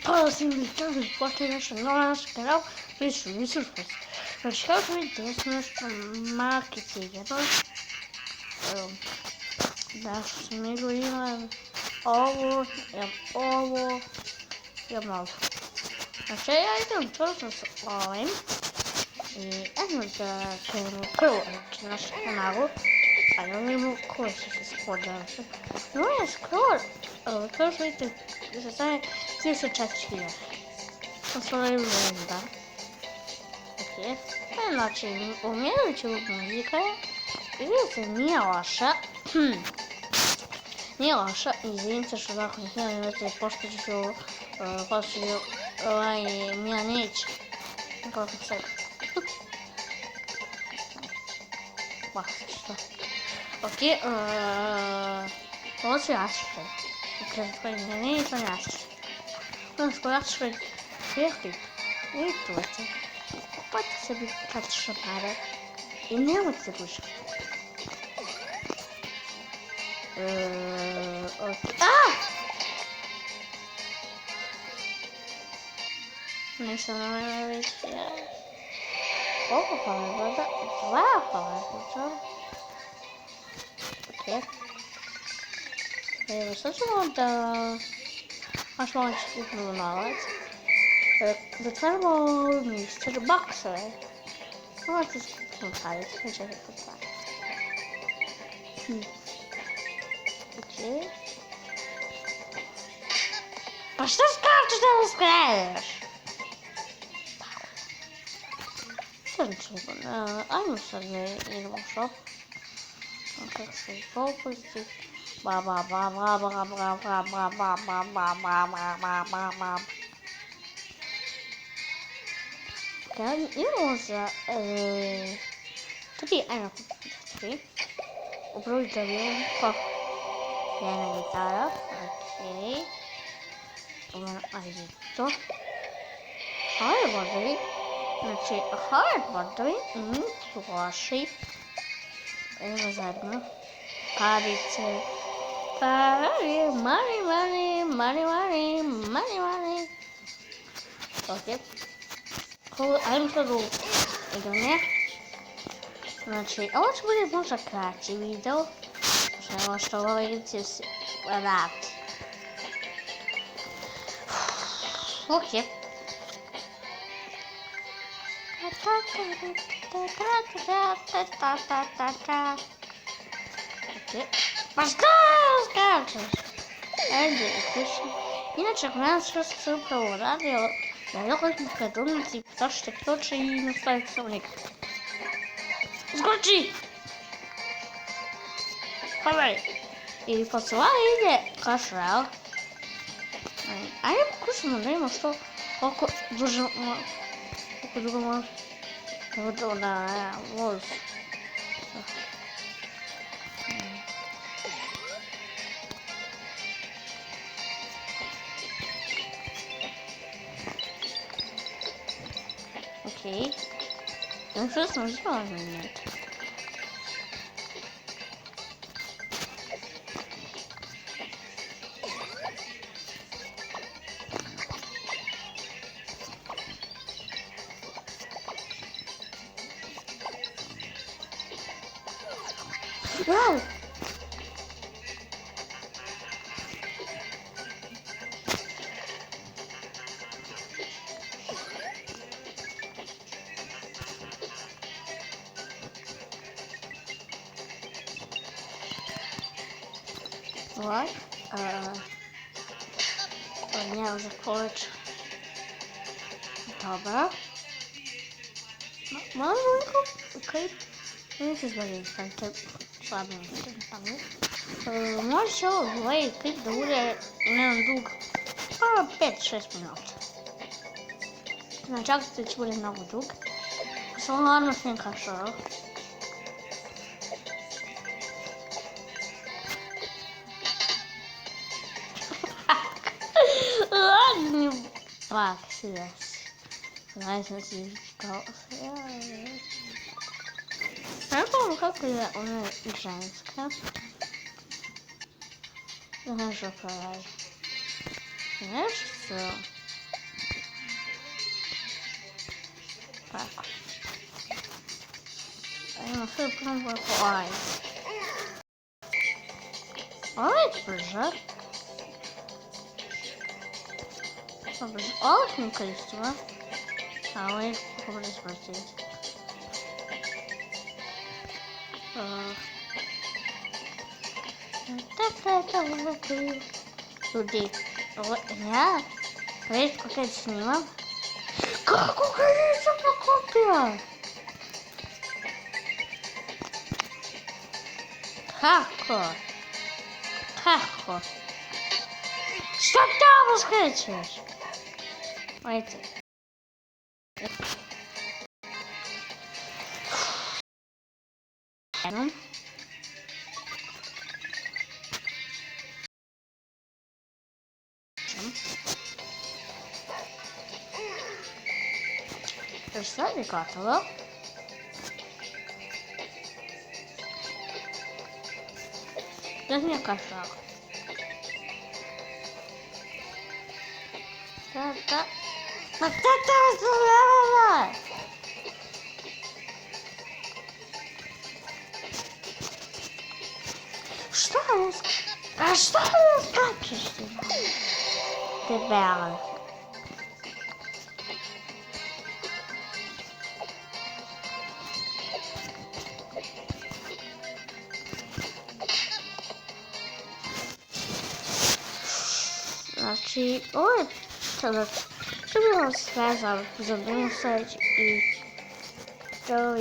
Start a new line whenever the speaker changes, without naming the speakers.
Pozdrav ljudi, počeli nešto novo na našem kanalu, mi su uspjesi. Znači, kao što vidite, ja sam nešto markice igrao. Da što sam igrao, imam ovo, imam ovo. Znači, ja idem točno s ovim. I ajmo da krenemo prvo na našem kanalu. A ja vidimo koji su se spođali. No je skoro, kao što vidite, se staje 34.000. To su ovaj vremena. Ok. Znači, umjerujući muzika je, i vidite, nije loša. Nije loša, izvinite što zakon je htjeli vidjeti, pošto ću Mija neće. Kako se... što? Ok, ovo su jaslice. Dakle, koji nije to jaslice. Ono što jaslice sjeti. Vidite, kupajte sebi kartične pare i nemojte se rušiti. Ok, nisam vidjeti. Koliko powerboarda? 2 powerboarda. Ok. Evo, sad ćemo da... Baš malo ću kupiti novac. Zatvaramo Mr. Boxove. Malo ću skupiti paricu, neće ih kupiti paricu. Ok. Pa što skačeš da ne skreneš? Ajmo sad ne idemo u shop. Kako se popusti. Idemo za 3, ajmo 3. Upravo da vidim kako. Jedna gitara, okej. Ajde to. Hardboardovi. Znači, hardboardovi nisu loši. Evo zajedno. Parice. Money. Ok. Ajmo sad u igranje. Znači, ovo će biti možda kraći video. Nego što ovo igrici se vrati. Ok. Pa što skačeš? Ajde, upiši. Inače, ako nema što se upravo radio, da je dokoliko predumnici, zaštite ključe i nastavite se u njega. Skoči! Hvala! I posle ovo ide kašrel. Ajde pokušamo da imamo što oko dugo može. Evo da voz. Okej. No što smo zvali net. Wow! What? Nie, za koleč. Dobra. Mam dwójką? Okej. Nie się zbawię, to słabym panu. Może się odwołać do góry, nie mam dług. 5-6 minut. Znaczy, to ci będzie nowy dług. Są ładne filmka, co? Ładnie. Tak, jest. Znajdźmy ci to. Ja powiem, kako je ona ženska. Znaš što pravi. nešto. Tako. Ajmo sve prvo po ovaj. Ovaj je brže. Ovih mi koristila. A ovo je kako da smrti. Ljudi, ja redko kad snimam. Kako ga nisam pokupila? Kako? Kako? Što tamo skrećeš? Ajde. Jednom. Još sve je gotovo. Da mi je kašao. Tata. Ma tata uzmjela! Šta je A šta je skačeš ti? Debela. Znači, ovo je sada, to je bilo sve za minusać i to